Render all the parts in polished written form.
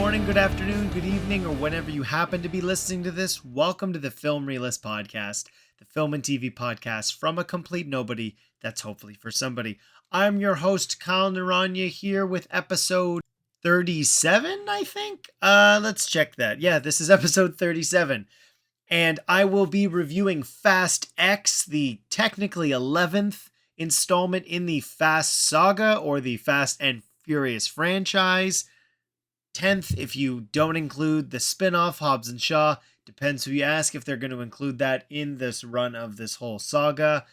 morning, good afternoon, good evening, or whenever you happen to be listening to this. Welcome to the Film Realist Podcast, the film and TV podcast from a complete nobody that's hopefully for somebody. I'm your host, Kyle Naranya, here with episode 37, I think? Let's check that. Yeah, this is episode 37. And I will be reviewing Fast X, the technically 11th installment in the Fast Saga, or the Fast and Furious franchise. 10th if you don't include the spin-off Hobbs and Shaw. Depends who you ask if they're going to include that in this run of this whole saga.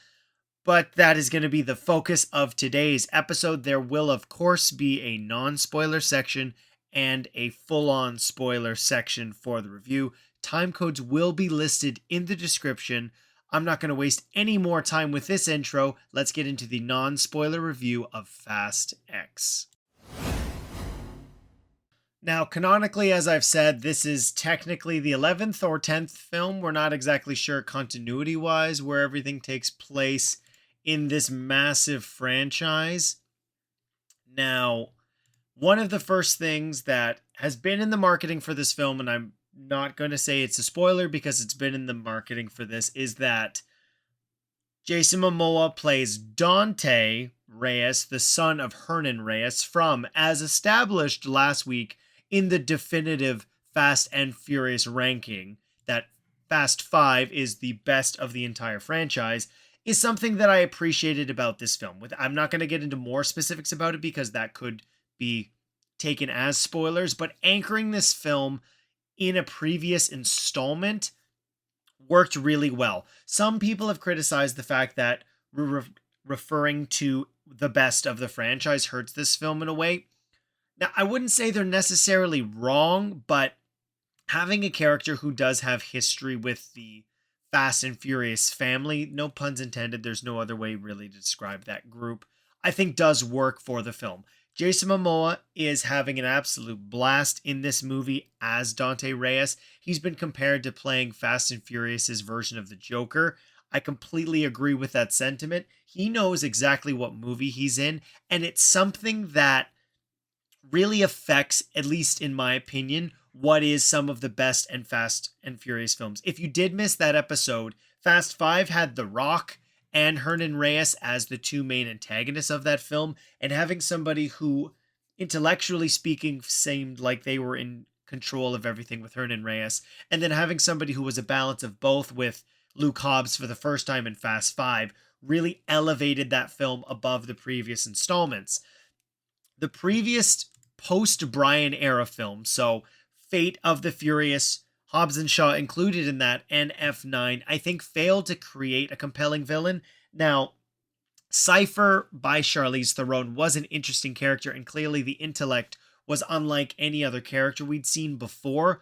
But that is going to be the focus of today's episode. There will, of course, be a non-spoiler section and a full-on spoiler section for the review. Timecodes will be listed in the description. I'm not going to waste any more time with this intro. Let's get into the non-spoiler review of Fast X. Now, canonically, as I've said, this is technically the 11th or 10th film. We're not exactly sure continuity-wise where everything takes place in this massive franchise. Now, one of the first things that has been in the marketing for this film, and I'm not going to say it's a spoiler because it's been in the marketing for this, is that Jason Momoa plays Dante Reyes, the son of Hernan Reyes, from, as established last week, in the definitive Fast and Furious ranking, that Fast 5 is the best of the entire franchise, is something that I appreciated about this film. I'm not going to get into more specifics about it because that could be taken as spoilers, but anchoring this film in a previous installment worked really well. Some people have criticized the fact that referring to the best of the franchise hurts this film in a way. Now, I wouldn't say they're necessarily wrong, but having a character who does have history with the Fast and Furious family, no puns intended, there's no other way really to describe that group, I think does work for the film. Jason Momoa is having an absolute blast in this movie as Dante Reyes. He's been compared to playing Fast and Furious's version of the Joker. I completely agree with that sentiment. He knows exactly what movie he's in, and it's something that really affects, at least in my opinion, what is some of the best and Fast and Furious films. If you did miss that episode, Fast 5 had The Rock and Hernan Reyes as the two main antagonists of that film, and having somebody who, intellectually speaking, seemed like they were in control of everything with Hernan Reyes, and then having somebody who was a balance of both with Luke Hobbs for the first time in Fast 5 really elevated that film above the previous installments. The previous post-Brian era film, so Fate of the Furious, Hobbs and Shaw included in that, and F9, I think failed to create a compelling villain. Now, Cypher by Charlize Theron was an interesting character, and clearly the intellect was unlike any other character we'd seen before,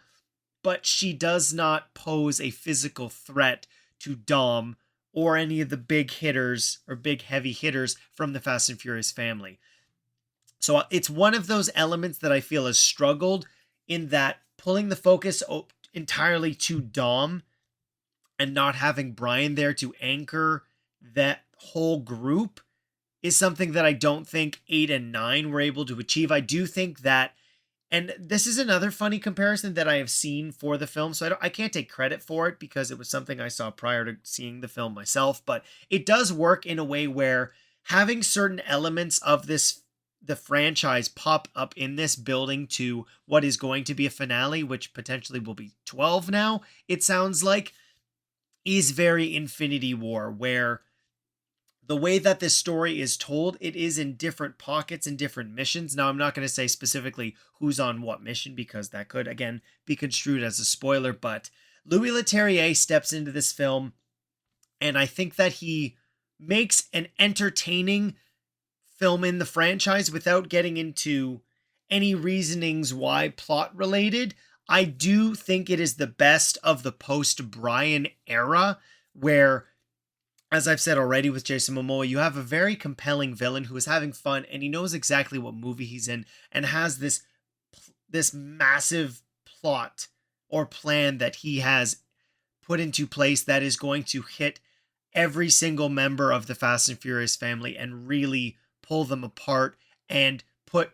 but she does not pose a physical threat to Dom or any of the big hitters or big heavy hitters from the Fast and Furious family. So it's one of those elements that I feel has struggled in that pulling the focus entirely to Dom and not having Brian there to anchor that whole group is something that I don't think 8 and 9 were able to achieve. I do think that, and this is another funny comparison that I have seen for the film, so I can't take credit for it because it was something I saw prior to seeing the film myself, but it does work in a way where having certain elements of the franchise pop up in this building to what is going to be a finale, which potentially will be 12 now, it sounds like, is very Infinity War, where the way that this story is told, it is in different pockets and different missions. Now, I'm not going to say specifically who's on what mission because that could, again, be construed as a spoiler, but Louis Leterrier steps into this film, and I think that he makes an entertaining film in the franchise without getting into any reasonings why plot related. I do think it is the best of the post-Brian era where, as I've said already with Jason Momoa, you have a very compelling villain who is having fun and he knows exactly what movie he's in and has this massive plot or plan that he has put into place that is going to hit every single member of the Fast and Furious family and really pull them apart and put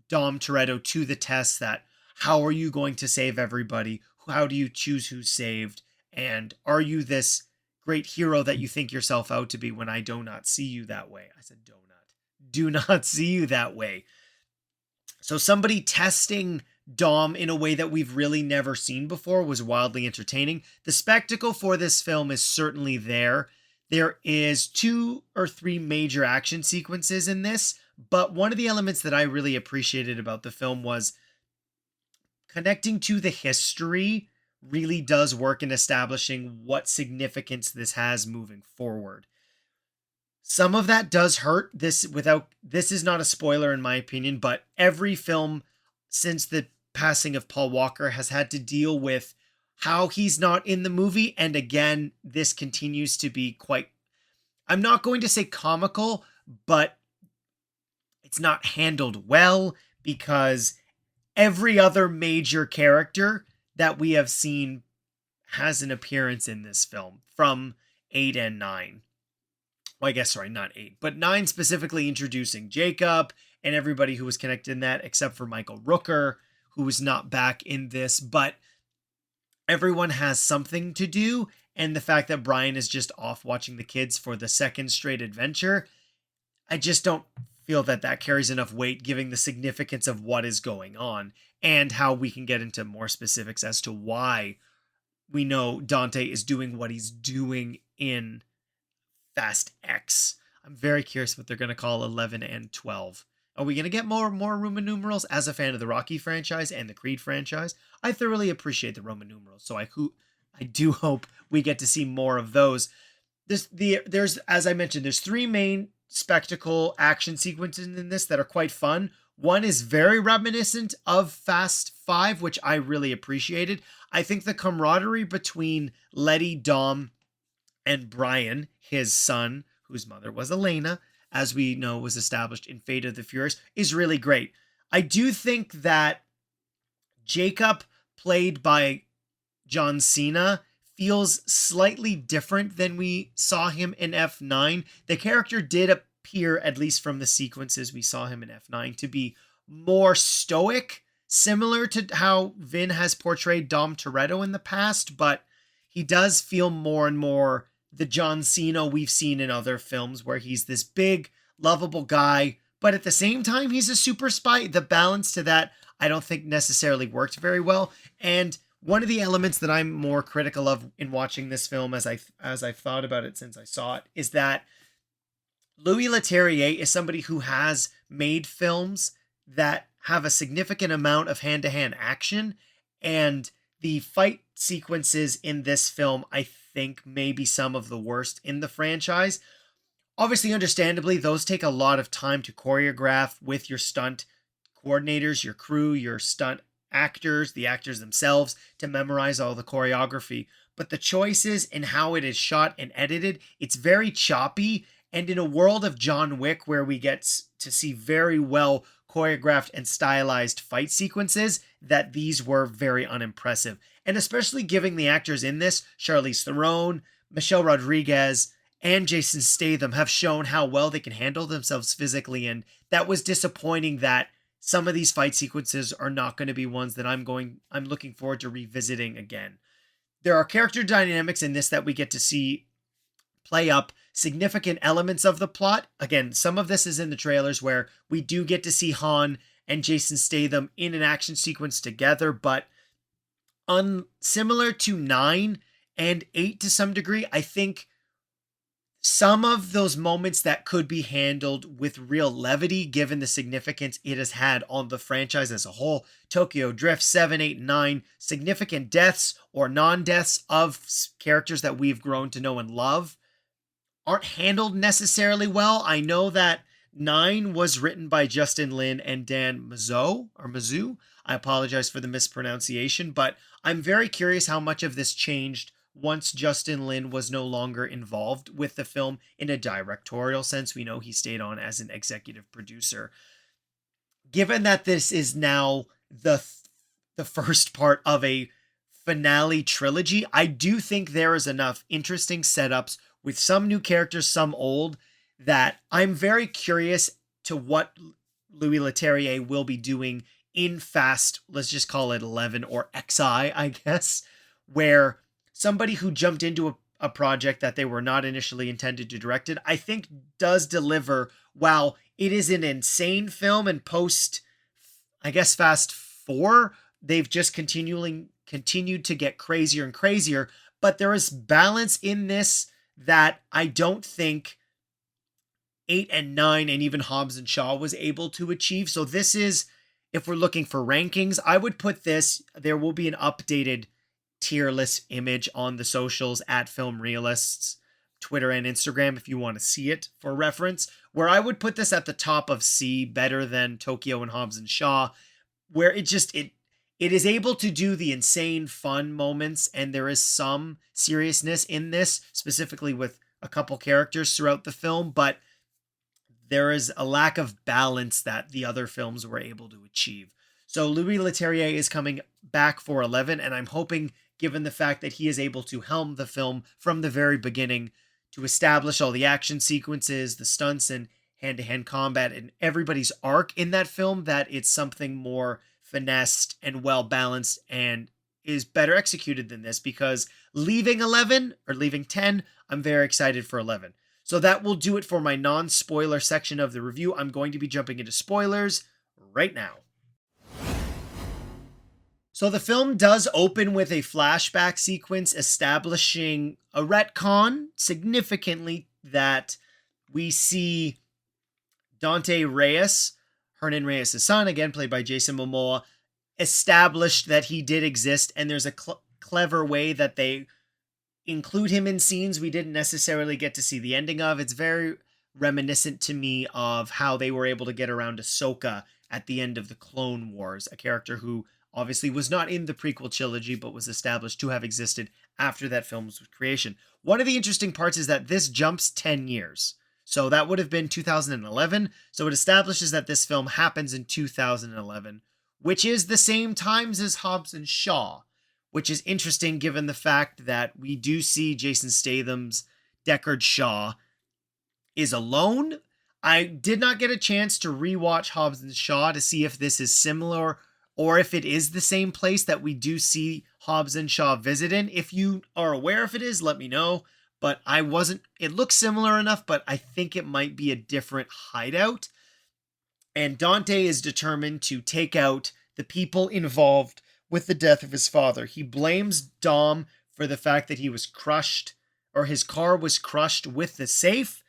Dom Toretto to the test that how are you going to save everybody? How do you choose who's saved? And are you this great hero that you think yourself out to be when I do not see you that way? I said, donut. Do not see you that way. So somebody testing Dom in a way that we've really never seen before was wildly entertaining. The spectacle for this film is certainly there. There is 2 or 3 major action sequences in this, but one of the elements that I really appreciated about the film was connecting to the history really does work in establishing what significance this has moving forward. Some of that does hurt. This is not a spoiler in my opinion, but every film since the passing of Paul Walker has had to deal with how he's not in the movie. And again, this continues to be quite, I'm not going to say comical, but it's not handled well because every other major character that we have seen has an appearance in this film from 8 and 9. Well, I guess, sorry, not 8, but 9 specifically introducing Jacob and everybody who was connected in that, except for Michael Rooker, who was not back in this. But everyone has something to do, and the fact that Brian is just off watching the kids for the second straight adventure, I just don't feel that that carries enough weight, given the significance of what is going on and how we can get into more specifics as to why we know Dante is doing what he's doing in Fast X. I'm very curious what they're going to call 11 and 12. Are we going to get more Roman numerals? As a fan of the Rocky franchise and the Creed franchise, I thoroughly appreciate the Roman numerals, so I do hope we get to see more of those. There's, as I mentioned, there's 3 main spectacle action sequences in this that are quite fun. One is very reminiscent of Fast 5, which I really appreciated. I think the camaraderie between Letty, Dom, and Brian, his son, whose mother was Elena, as we know was established in Fate of the Furious, is really great. I do think that Jacob, played by John Cena, feels slightly different than we saw him in F9. The character did appear, at least from the sequences we saw him in F9, to be more stoic, similar to how Vin has portrayed Dom Toretto in the past, but he does feel more and more the John Cena we've seen in other films, where he's this big, lovable guy, but at the same time, he's a super spy. The balance to that, I don't think necessarily worked very well. And one of the elements that I'm more critical of in watching this film, as I've thought about it since I saw it, is that Louis Leterrier is somebody who has made films that have a significant amount of hand-to-hand action, and the fight sequences in this film, I think, may be some of the worst in the franchise. Obviously, understandably, those take a lot of time to choreograph with your stunt coordinators, your crew, your stunt actors, the actors themselves, to memorize all the choreography. But the choices in how it is shot and edited, it's very choppy. And in a world of John Wick, where we get to see very well choreographed and stylized fight sequences, that these were very unimpressive. And especially giving the actors in this, Charlize Theron, Michelle Rodriguez, and Jason Statham, have shown how well they can handle themselves physically. And that was disappointing that some of these fight sequences are not going to be ones that I'm looking forward to revisiting again. There are character dynamics in this that we get to see play up significant elements of the plot. Again, some of this is in the trailers, where we do get to see Han and Jason Statham in an action sequence together, but similar to 9 and 8 to some degree, I think some of those moments that could be handled with real levity, given the significance it has had on the franchise as a whole. Tokyo Drift 7, 8, 9, significant deaths or non-deaths of characters that we've grown to know and love, aren't handled necessarily well. I know that 9 was written by Justin Lin and Dan Mazzou. I apologize for the mispronunciation, but I'm very curious how much of this changed once Justin Lin was no longer involved with the film in a directorial sense. We know he stayed on as an executive producer. Given that this is now the first part of a finale trilogy, I do think there is enough interesting setups with some new characters, some old, that I'm very curious to what Louis Leterrier will be doing in Fast, let's just call it 11 or XI, I guess, where somebody who jumped into a project that they were not initially intended to direct it, I think does deliver. While it is an insane film, and post, I guess, Fast 4, they've just continued to get crazier and crazier, but there is balance in this that I don't think 8 and 9 and even Hobbs and Shaw was able to achieve. So this is, if we're looking for rankings, I would put this, there will be an updated tier list image on the socials at Film Realists, Twitter and Instagram, if you want to see it for reference, where I would put this at the top of C, better than Tokyo and Hobbs and Shaw, where it is able to do the insane fun moments, and there is some seriousness in this, specifically with a couple characters throughout the film, but there is a lack of balance that the other films were able to achieve. So Louis Leterrier is coming back for 11, and I'm hoping, given the fact that he is able to helm the film from the very beginning, to establish all the action sequences, the stunts, and hand-to-hand combat, and everybody's arc in that film, that it's something more finessed and well-balanced and is better executed than this, because leaving 11, or leaving 10, I'm very excited for 11. So that will do it for my non-spoiler section of the review. I'm going to be jumping into spoilers right now. So the film does open with a flashback sequence establishing a retcon significantly that we see Dante Reyes, Hernan Reyes' son, again played by Jason Momoa, established that he did exist, and there's a clever way that they include him in scenes we didn't necessarily get to see the ending of. It's very reminiscent to me of how they were able to get around Ahsoka at the end of the Clone Wars, a character who obviously was not in the prequel trilogy, but was established to have existed after that film's creation. One of the interesting parts is that this jumps 10 years. So that would have been 2011. So it establishes that this film happens in 2011, which is the same times as Hobbs and Shaw, which is interesting given the fact that we do see Jason Statham's Deckard Shaw is alone. I did not get a chance to rewatch Hobbs and Shaw to see if this is similar or if it is the same place that we do see Hobbs and Shaw visit in. If you are aware if it is, let me know. But it looks similar enough, but I think it might be a different hideout. And Dante is determined to take out the people involved with the death of his father. He blames Dom for the fact that he was crushed, or his car was crushed with the safe.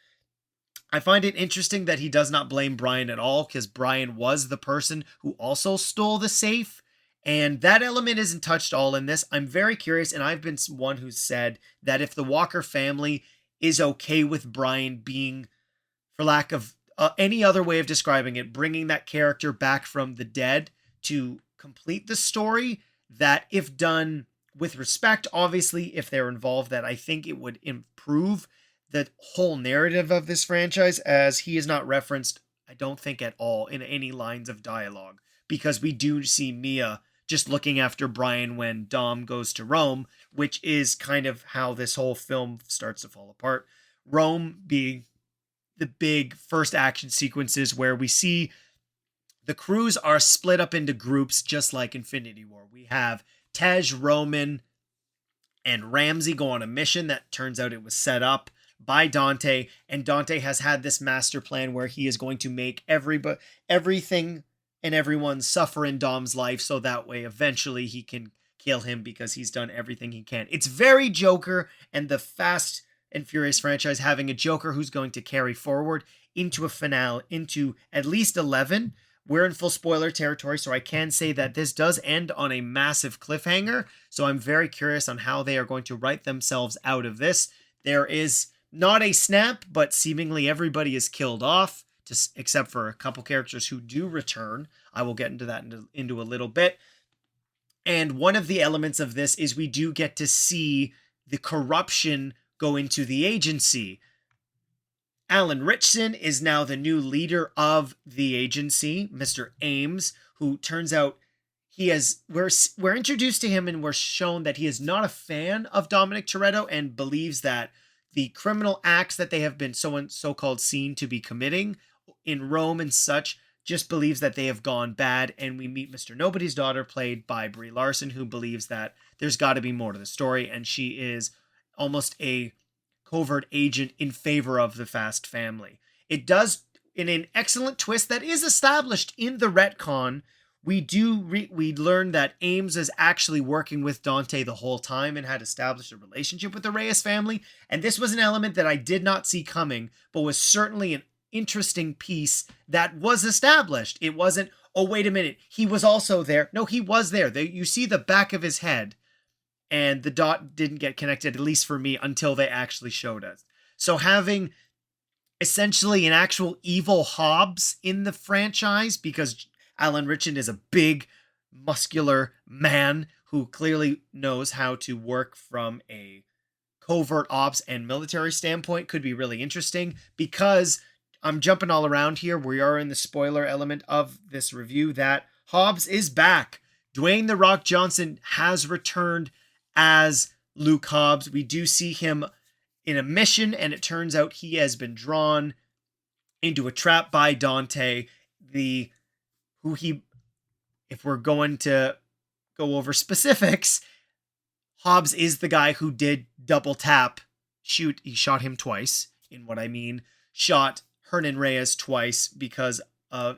I find it interesting that he does not blame Brian at all, because Brian was the person who also stole the safe, and that element isn't touched all in this. I'm very curious, and I've been one who's said that if the Walker family is okay with Brian being, for lack of any other way of describing it, bringing that character back from the dead to complete the story, that if done with respect, obviously, if they're involved, that I think it would improve the whole narrative of this franchise, as he is not referenced, I don't think, at all in any lines of dialogue, because we do see Mia just looking after Brian when Dom goes to Rome, which is kind of how this whole film starts to fall apart. Rome being the big first action sequences where we see the crews are split up into groups, just like Infinity War. We have Tej, Roman, and Ramsey go on a mission that turns out it was set up by Dante, and Dante has had this master plan where he is going to make everything and everyone suffer in Dom's life, so that way eventually he can kill him because he's done everything he can. It's very Joker, and the Fast and Furious franchise having a Joker who's going to carry forward into a finale, into at least 11. We're in full spoiler territory, so I can say that this does end on a massive cliffhanger, so I'm very curious on how they are going to write themselves out of this. There is not a snap, but seemingly everybody is killed off, except for a couple characters who do return. I will get into that into a little bit. And one of the elements of this is we do get to see the corruption go into the agency. Alan Ritchson is now the new leader of the agency, Mr. Ames, who turns out we're introduced to him and we're shown that he is not a fan of Dominic Toretto and believes that the criminal acts that they have been so-called seen to be committing in Rome and such just believes that they have gone bad, and we meet Mr. Nobody's daughter, played by Brie Larson, who believes that there's got to be more to the story, and she is almost a covert agent in favor of the Fast family. It does, in an excellent twist that is established in the retcon, we learn that Ames is actually working with Dante the whole time and had established a relationship with the Reyes family. And this was an element that I did not see coming, but was certainly an interesting piece that was established. It wasn't, oh, wait a minute, he was also there. No, he was there. You see the back of his head, and the dot didn't get connected, at least for me, until they actually showed us. So having essentially an actual evil Hobbs in the franchise, because Alan Ritchson is a big, muscular man who clearly knows how to work from a covert ops and military standpoint, could be really interesting. Because I'm jumping all around here, we are in the spoiler element of this review, that Hobbs is back. Dwayne "The Rock" Johnson has returned as Luke Hobbs. We do see him in a mission, and it turns out he has been drawn into a trap by Dante, if we're going to go over specifics, Hobbs is the guy who did double tap he shot him twice, in what I mean, shot Hernan Reyes twice, because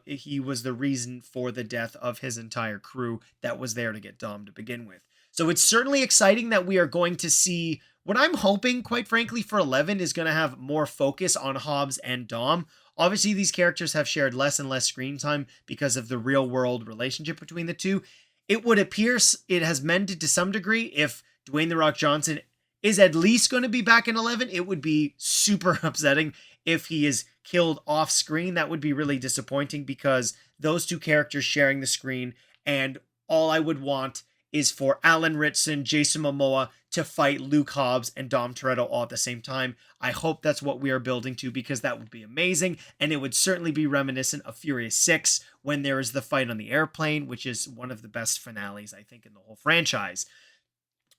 he was the reason for the death of his entire crew that was there to get Dom to begin with. So it's certainly exciting that we are going to see what I'm hoping, quite frankly, for 11 is going to have more focus on Hobbs and Dom. Obviously, these characters have shared less and less screen time because of the real-world relationship between the two. It would appear it has mended to some degree. If Dwayne "The Rock" Johnson is at least going to be back in 11, it would be super upsetting if he is killed off screen. That would be really disappointing, because those two characters sharing the screen, and all I would want is for Alan Ritchson, Jason Momoa to fight Luke Hobbs and Dom Toretto all at the same time. I hope that's what we are building to, because that would be amazing, and it would certainly be reminiscent of Furious 6 when there is the fight on the airplane, which is one of the best finales, I think, in the whole franchise.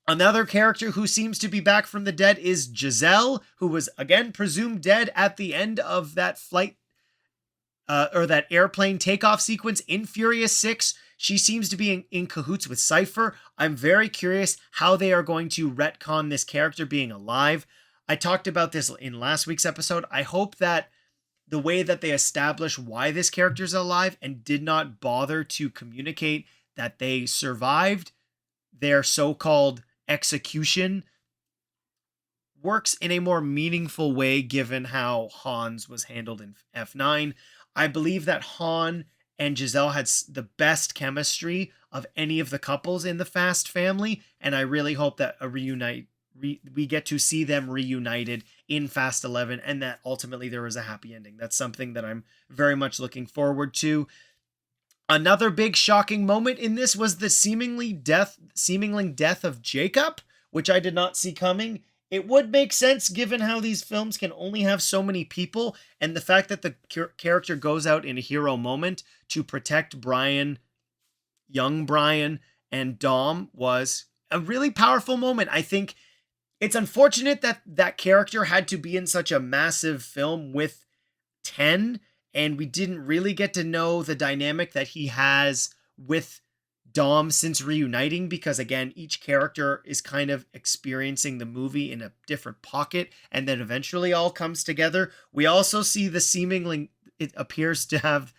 Another character who seems to be back from the dead is Giselle, who was again presumed dead at the end of that flight or that airplane takeoff sequence in Furious 6. She seems to be in cahoots with Cypher. I'm very curious how they are going to retcon this character being alive. I talked about this in last week's episode. I hope that the way that they establish why this character is alive and did not bother to communicate that they survived their so-called execution works in a more meaningful way, given how Han's was handled in F9. I believe that Han and Giselle had the best chemistry of any of the couples in the Fast family, and I really hope that we get to see them reunited in Fast 11, and that ultimately there is a happy ending. That's something that I'm very much looking forward to. Another big shocking moment in this was the seemingly death of Jacob, which I did not see coming. It would make sense given how these films can only have so many people, and the fact that the character goes out in a hero moment to protect Brian, young Brian, and Dom was a really powerful moment. I think it's unfortunate that that character had to be in such a massive film with 10, and we didn't really get to know the dynamic that he has with Dom since reuniting, because again, each character is kind of experiencing the movie in a different pocket, and then eventually all comes together. We also see the seemingly, it appears to have,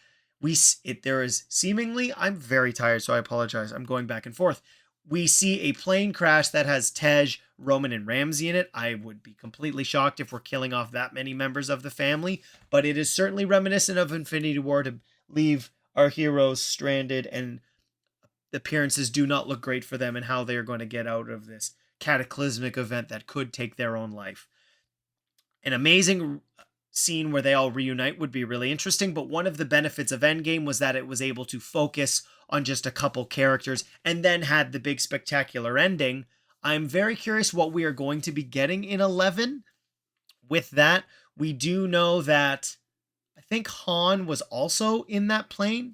there is seemingly, I'm very tired, so I apologize, I'm going back and forth. We see a plane crash that has Tej, Roman, and Ramsey in it. I would be completely shocked if we're killing off that many members of the family, but it is certainly reminiscent of Infinity War to leave our heroes stranded, and the appearances do not look great for them and how they are going to get out of this cataclysmic event that could take their own life. An amazing scene where they all reunite would be really interesting, but one of the benefits of Endgame was that it was able to focus on just a couple characters and then had the big spectacular ending. I'm very curious what we are going to be getting in 11. With that, we do know that I think Han was also in that plane,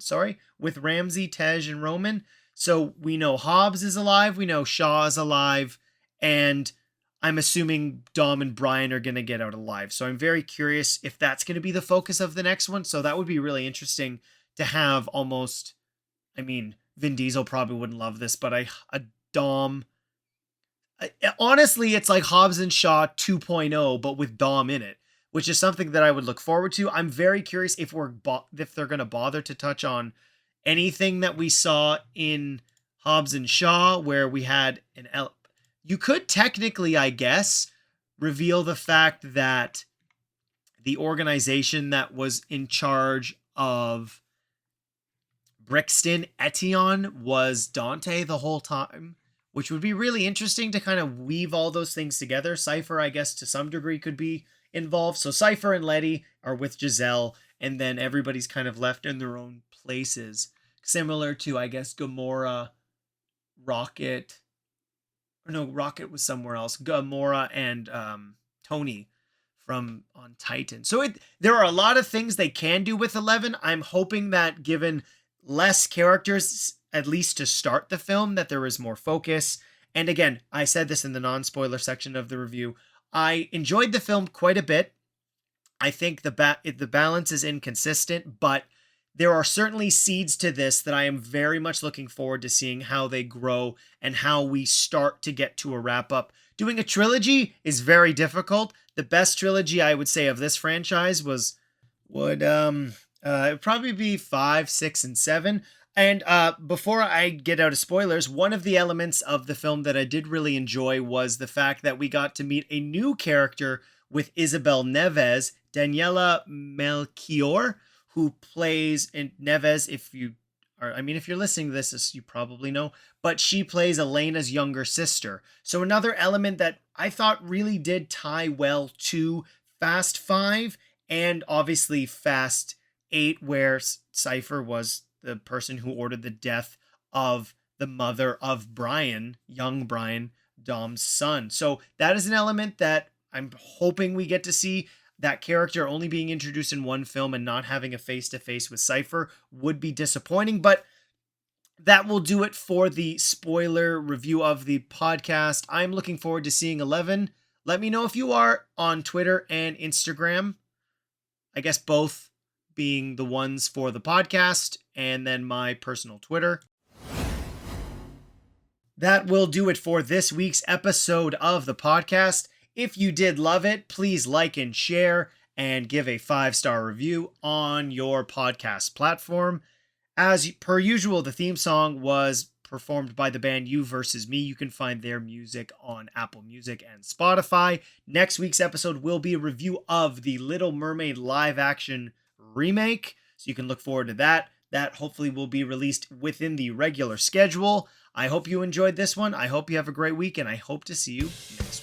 with Ramsey, Tej, and Roman. So we know Hobbs is alive, we know Shaw is alive, and I'm assuming Dom and Brian are going to get out alive. So I'm very curious if that's going to be the focus of the next one. So that would be really interesting to have almost, I mean, Vin Diesel probably wouldn't love this, but a Dom. Honestly, it's like Hobbs and Shaw 2.0, but with Dom in it, which is something that I would look forward to. I'm very curious if they're going to bother to touch on anything that we saw in Hobbs and Shaw, where we had you could technically, I guess, reveal the fact that the organization that was in charge of Brixton Etion was Dante the whole time, which would be really interesting to kind of weave all those things together. Cypher, I guess, to some degree could be involved. So Cypher and Letty are with Giselle, and then everybody's kind of left in their own places. Similar to, I guess, Gamora, Rocket. Or no, Rocket was somewhere else. Gamora and Tony from on Titan. So there are a lot of things they can do with 11. I'm hoping that given less characters, at least to start the film, that there is more focus. And again, I said this in the non-spoiler section of the review. I enjoyed the film quite a bit. I think the balance is inconsistent, but there are certainly seeds to this that I am very much looking forward to seeing how they grow and how we start to get to a wrap up. Doing a trilogy is very difficult. The best trilogy I would say of this franchise would probably be 5, 6, and 7. And before I get out of spoilers, one of the elements of the film that I did really enjoy was the fact that we got to meet a new character with Isabel Neves, Daniela Melchior, who plays in Neves. If you're listening to this, you probably know, but she plays Elena's younger sister. So another element that I thought really did tie well to Fast 5 and obviously Fast 8, where Cypher was the person who ordered the death of the mother of Brian, young Brian, Dom's son. So that is an element that I'm hoping we get to see. That character only being introduced in one film and not having a face-to-face with Cypher would be disappointing, but that will do it for the spoiler review of the podcast. I'm looking forward to seeing 11. Let me know if you are on Twitter and Instagram. I guess both being the ones for the podcast and then my personal Twitter. That will do it for this week's episode of the podcast. If you did love it, please like and share and give a 5-star review on your podcast platform. As per usual, the theme song was performed by the band You Versus Me. You can find their music on Apple Music and Spotify. Next week's episode will be a review of the Little Mermaid live action remake, so you can look forward to that. That hopefully will be released within the regular schedule. I hope you enjoyed this one. I hope you have a great week, and I hope to see you next week.